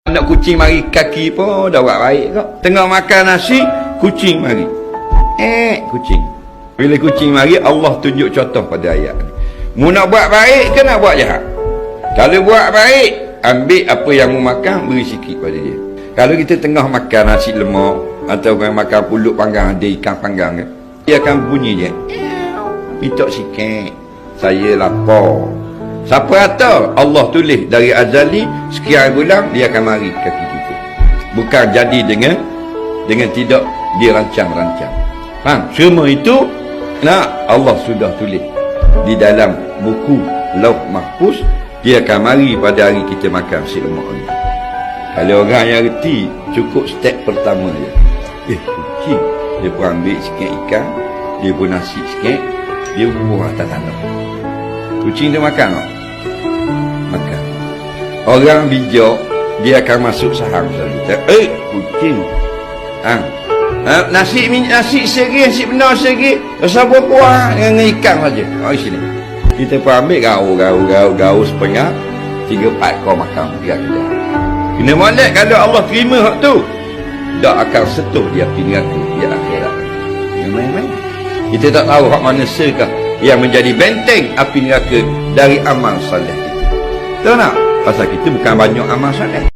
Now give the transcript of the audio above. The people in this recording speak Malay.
Nak kucing mari kaki pun dah buat baik kok. Tengah makan nasi, kucing mari. Kucing. Bila kucing mari, Allah tunjuk contoh pada ayat ni. Mu nak buat baik ke nak buat jahat? Kalau buat baik, ambil apa yang mu makan, beri sikit pada dia. Kalau kita tengah makan nasi lemak atau makan pulut panggang, ada ikan panggang ke, dia akan bunyi je. Minta sikit. Saya lapar. Siapa kata Allah tulis dari azali sekian bulan dia akan mari kaki kita. Bukan jadi dengan tidak dirancang-rancang. Faham? Semua itu Allah sudah tulis di dalam buku Lauh Mahfuz. Dia akan mari pada hari kita makan si lemak ni. Kalau orang yang reti, cukup step pertama je. Kucing dia pun ambil sikit ikan, dia pun nasi sikit, dia buang atas tanah. Kucing dia makan tak? Makan. Orang bijak, dia akan masuk saham selalu. Kucing. Nasi segi, nasi benar segi. Rasa buah dengan ikan saja. Sini. Kita pun ambil gaul setengah. 3-4 kau makan. Kena molek kalau Allah terima hak tu. Tak akan sentuh dia api neraka di akhirat. Main-main. Kita tak tahu hak mana sekah yang menjadi benteng api neraka dari amal soleh kita. Tahu tak? Pasal kita bukan banyak amal soleh.